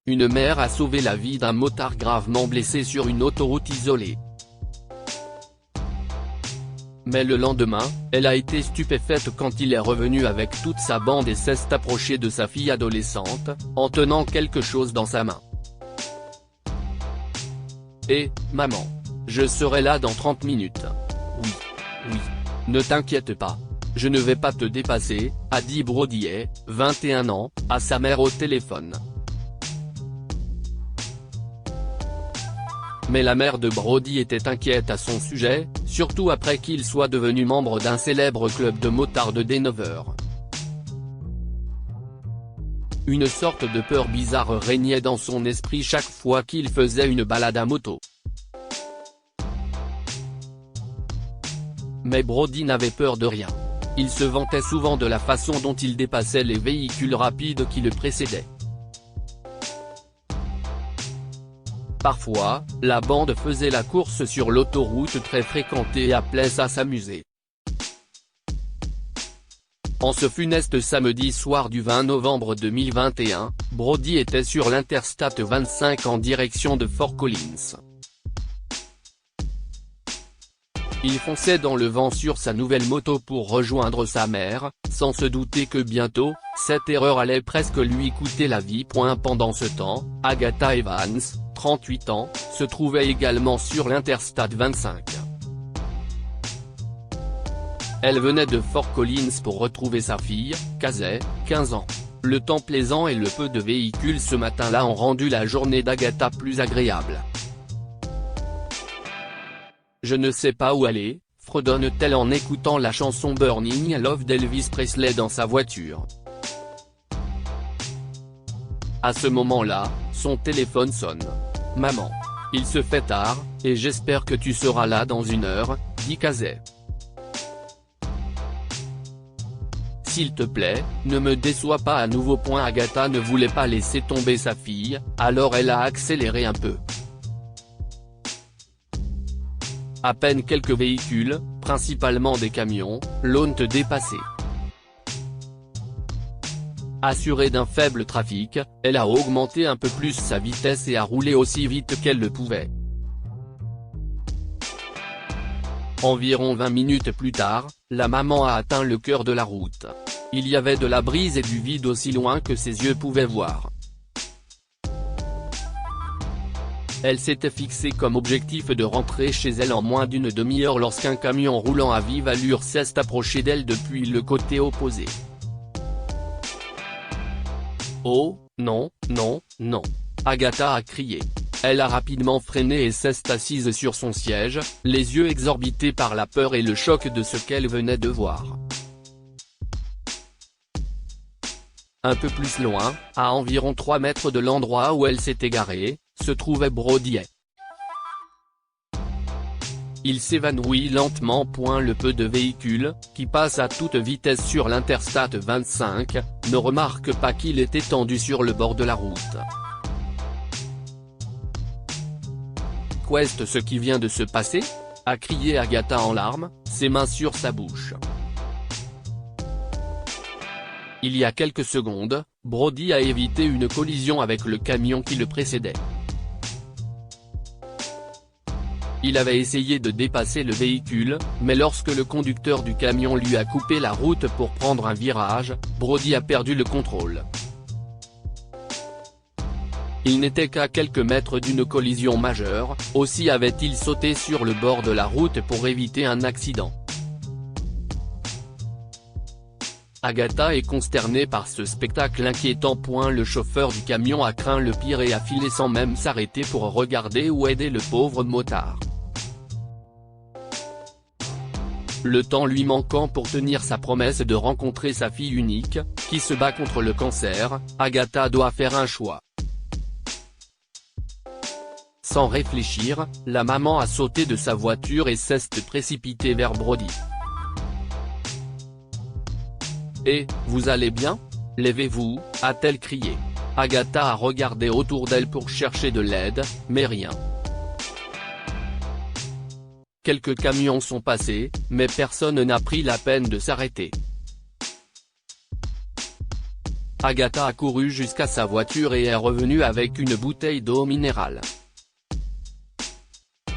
Une mère a sauvé la vie d'un motard gravement blessé sur une autoroute isolée. Mais le lendemain, elle a été stupéfaite quand il est revenu avec toute sa bande et s'est approché de sa fille adolescente, en tenant quelque chose dans sa main. « Eh, maman. Je serai là dans 30 minutes. »« Oui. Ne t'inquiète pas. Je ne vais pas te dépasser », a dit Brody, 21 ans, à sa mère au téléphone. Mais la mère de Brody était inquiète à son sujet, surtout après qu'il soit devenu membre d'un célèbre club de motards dès 9h. Une sorte de peur bizarre régnait dans son esprit chaque fois qu'il faisait une balade à moto. Mais Brody n'avait peur de rien. Il se vantait souvent de la façon dont il dépassait les véhicules rapides qui le précédaient. Parfois, la bande faisait la course sur l'autoroute très fréquentée et appelait ça s'amuser. En ce funeste samedi soir du 20 novembre 2021, Brody était sur l'Interstate 25 en direction de Fort Collins. Il fonçait dans le vent sur sa nouvelle moto pour rejoindre sa mère, sans se douter que bientôt, cette erreur allait presque lui coûter la vie. Pendant ce temps, Agatha Evans, 38 ans, se trouvait également sur l'Interstate 25. Elle venait de Fort Collins pour retrouver sa fille, Casey, 15 ans. Le temps plaisant et le peu de véhicules ce matin-là ont rendu la journée d'Agatha plus agréable. Je ne sais pas où aller, fredonne-t-elle en écoutant la chanson Burning Love d'Elvis Presley dans sa voiture. À ce moment-là, son téléphone sonne. « Maman. Il se fait tard, et j'espère que tu seras là dans 1 heure, » dit Casey. « S'il te plaît, ne me déçois pas à nouveau. » Agatha ne voulait pas laisser tomber sa fille, alors elle a accéléré un peu. À peine quelques véhicules, principalement des camions, l'ont dépassée. Assurée d'un faible trafic, elle a augmenté un peu plus sa vitesse et a roulé aussi vite qu'elle le pouvait. Environ 20 minutes plus tard, la maman a atteint le cœur de la route. Il y avait de la brise et du vide aussi loin que ses yeux pouvaient voir. Elle s'était fixée comme objectif de rentrer chez elle en moins d'une demi-heure lorsqu'un camion roulant à vive allure s'est approché d'elle depuis le côté opposé. « Oh, non, non, non !» Agatha a crié. Elle a rapidement freiné et s'est assise sur son siège, les yeux exorbités par la peur et le choc de ce qu'elle venait de voir. Un peu plus loin, à environ 3 mètres de l'endroit où elle s'était garée, se trouvait Brody. Il s'évanouit lentement. Le peu de véhicules, qui passent à toute vitesse sur l'Interstate 25, ne remarquent pas qu'il est étendu sur le bord de la route. « Qu'est-ce ce qui vient de se passer ?» a crié Agatha en larmes, ses mains sur sa bouche. Il y a quelques secondes, Brody a évité une collision avec le camion qui le précédait. Il avait essayé de dépasser le véhicule, mais lorsque le conducteur du camion lui a coupé la route pour prendre un virage, Brody a perdu le contrôle. Il n'était qu'à quelques mètres d'une collision majeure, aussi avait-il sauté sur le bord de la route pour éviter un accident. Agatha est consternée par ce spectacle inquiétant. Le chauffeur du camion a craint le pire et a filé sans même s'arrêter pour regarder ou aider le pauvre motard. Le temps lui manquant pour tenir sa promesse de rencontrer sa fille unique, qui se bat contre le cancer, Agatha doit faire un choix. Sans réfléchir, la maman a sauté de sa voiture et s'est précipitée vers Brody. « Eh, vous allez bien ? Levez-vous » a-t-elle crié. Agatha a regardé autour d'elle pour chercher de l'aide, mais rien. Quelques camions sont passés, mais personne n'a pris la peine de s'arrêter. Agatha a couru jusqu'à sa voiture et est revenue avec une bouteille d'eau minérale.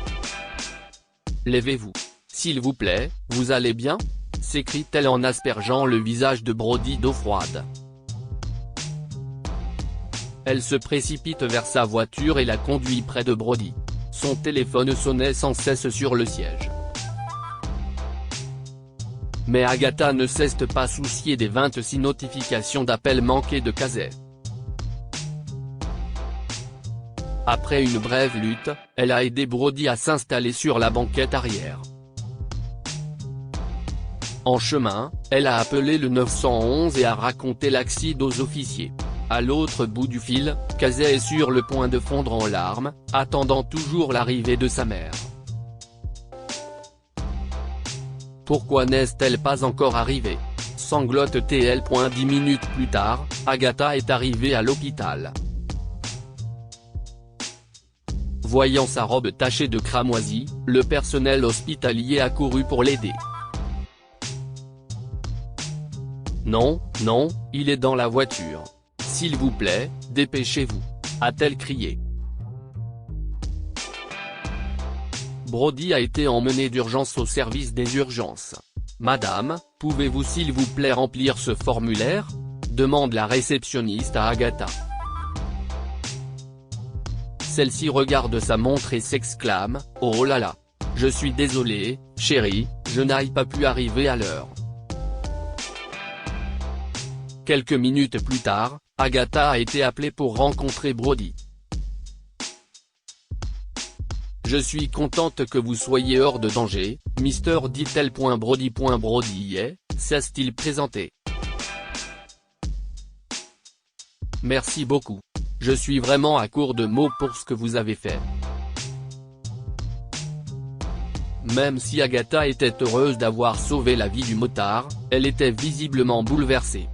« Levez-vous. S'il vous plaît, vous allez bien ?» s'écrie-t-elle en aspergeant le visage de Brody d'eau froide. Elle se précipite vers sa voiture et la conduit près de Brody. Son téléphone sonnait sans cesse sur le siège. Mais Agatha ne cesse pas soucier des 26 notifications d'appels manqués de Casey. Après une brève lutte, elle a aidé Brody à s'installer sur la banquette arrière. En chemin, elle a appelé le 911 et a raconté l'accident aux officiers. À l'autre bout du fil, Casey est sur le point de fondre en larmes, attendant toujours l'arrivée de sa mère. Pourquoi n'est-elle pas encore arrivée? Sanglote-t-elle. 10 minutes plus tard, Agatha est arrivée à l'hôpital. Voyant sa robe tachée de cramoisi, le personnel hospitalier a couru pour l'aider. « Non, non, il est dans la voiture. S'il vous plaît, dépêchez-vous » a-t-elle crié. Brody a été emmené d'urgence au service des urgences. « Madame, pouvez-vous s'il vous plaît remplir ce formulaire ?» demande la réceptionniste à Agatha. Celle-ci regarde sa montre et s'exclame « Oh là là. Je suis désolée, chérie, je n'ai pas pu arriver à l'heure. » Quelques minutes plus tard, Agatha a été appelée pour rencontrer Brody. « Je suis contente que vous soyez hors de danger, Mister dit-elle. Brody y est, s'est-il présenté. « Merci beaucoup. Je suis vraiment à court de mots pour ce que vous avez fait. » Même si Agatha était heureuse d'avoir sauvé la vie du motard, elle était visiblement bouleversée.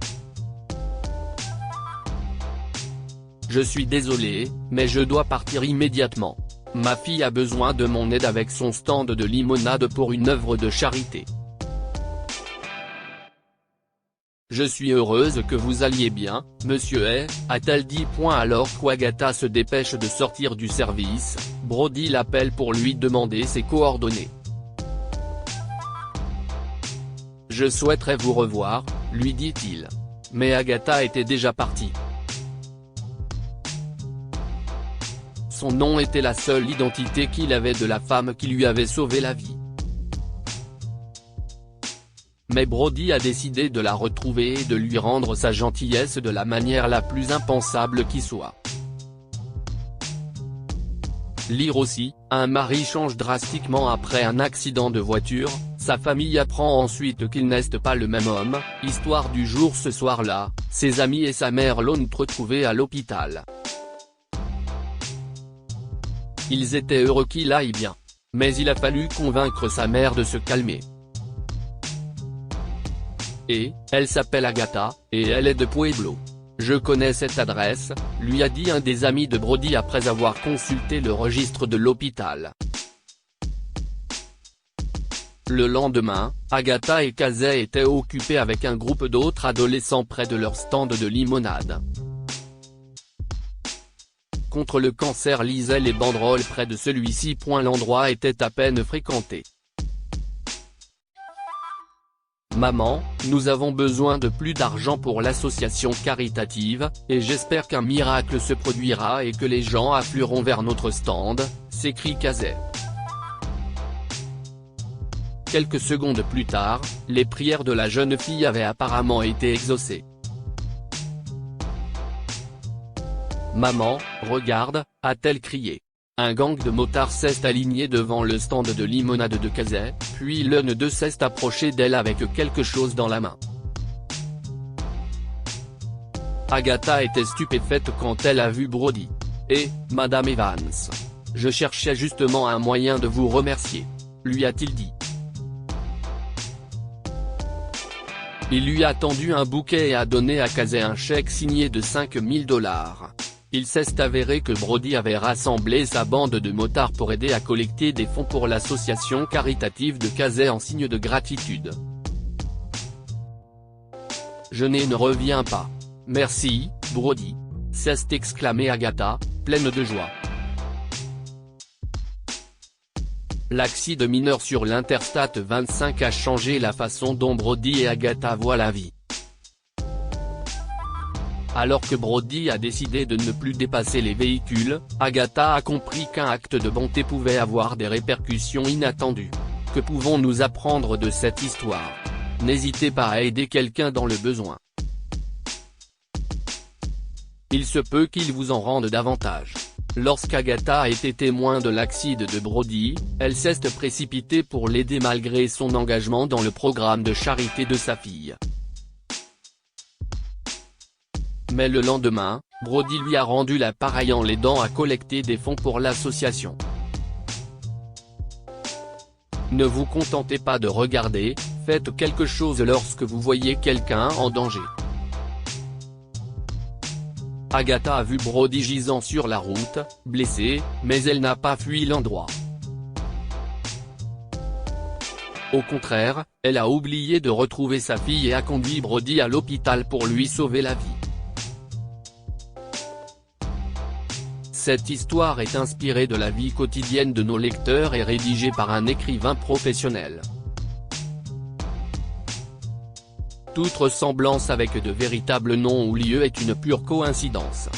« Je suis désolée, mais je dois partir immédiatement. Ma fille a besoin de mon aide avec son stand de limonade pour une œuvre de charité. Je suis heureuse que vous alliez bien, monsieur a-t-elle dit. Alors qu'Agatha se dépêche de sortir du service, Brody l'appelle pour lui demander ses coordonnées. « Je souhaiterais vous revoir, » lui dit-il. Mais Agatha était déjà partie. Son nom était la seule identité qu'il avait de la femme qui lui avait sauvé la vie. Mais Brody a décidé de la retrouver et de lui rendre sa gentillesse de la manière la plus impensable qui soit. Lire aussi, un mari change drastiquement après un accident de voiture, sa famille apprend ensuite qu'il n'est pas le même homme. Histoire du jour. Ce soir-là, ses amis et sa mère l'ont retrouvé à l'hôpital. Ils étaient heureux qu'il aille bien. Mais il a fallu convaincre sa mère de se calmer. Et, elle s'appelle Agatha, et elle est de Pueblo. Je connais cette adresse, lui a dit un des amis de Brody après avoir consulté le registre de l'hôpital. Le lendemain, Agatha et Casey étaient occupés avec un groupe d'autres adolescents près de leur stand de limonade. Contre le cancer lisaient les banderoles près de celui-ci. L'endroit était à peine fréquenté. Maman, nous avons besoin de plus d'argent pour l'association caritative, et j'espère qu'un miracle se produira et que les gens afflueront vers notre stand, s'écrie Casey. Quelques secondes plus tard, les prières de la jeune fille avaient apparemment été exaucées. « Maman, regarde », a-t-elle crié. Un gang de motards s'est aligné devant le stand de limonade de Casey, puis l'un d'eux s'est approché d'elle avec quelque chose dans la main. Agatha était stupéfaite quand elle a vu Brody. « Eh, Madame Evans. Je cherchais justement un moyen de vous remercier. » lui a-t-il dit. Il lui a tendu un bouquet et a donné à Casey un chèque signé de $5000. Il s'est avéré que Brody avait rassemblé sa bande de motards pour aider à collecter des fonds pour l'association caritative de Casey en signe de gratitude. « Je ne reviens pas. Merci, Brody. S'est exclamé Agatha, pleine de joie. L'accident mineur sur l'Interstate 25 a changé la façon dont Brody et Agatha voient la vie. Alors que Brody a décidé de ne plus dépasser les véhicules, Agatha a compris qu'un acte de bonté pouvait avoir des répercussions inattendues. Que pouvons-nous apprendre de cette histoire? N'hésitez pas à aider quelqu'un dans le besoin. Il se peut qu'il vous en rende davantage. Lorsqu'Agatha a été témoin de l'accident de Brody, elle s'est précipitée pour l'aider malgré son engagement dans le programme de charité de sa fille. Mais le lendemain, Brody lui a rendu l'appareil en l'aidant à collecter des fonds pour l'association. Ne vous contentez pas de regarder, faites quelque chose lorsque vous voyez quelqu'un en danger. Agatha a vu Brody gisant sur la route, blessé, mais elle n'a pas fui l'endroit. Au contraire, elle a oublié de retrouver sa fille et a conduit Brody à l'hôpital pour lui sauver la vie. Cette histoire est inspirée de la vie quotidienne de nos lecteurs et rédigée par un écrivain professionnel. Toute ressemblance avec de véritables noms ou lieux est une pure coïncidence.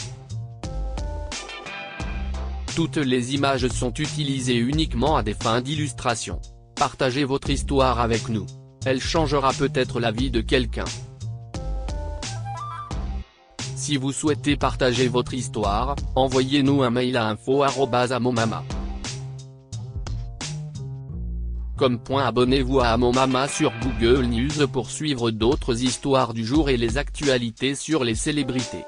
Toutes les images sont utilisées uniquement à des fins d'illustration. Partagez votre histoire avec nous. Elle changera peut-être la vie de quelqu'un. Si vous souhaitez partager votre histoire, envoyez-nous un mail à info@amomama. Abonnez-vous à Amomama sur Google News pour suivre d'autres histoires du jour et les actualités sur les célébrités.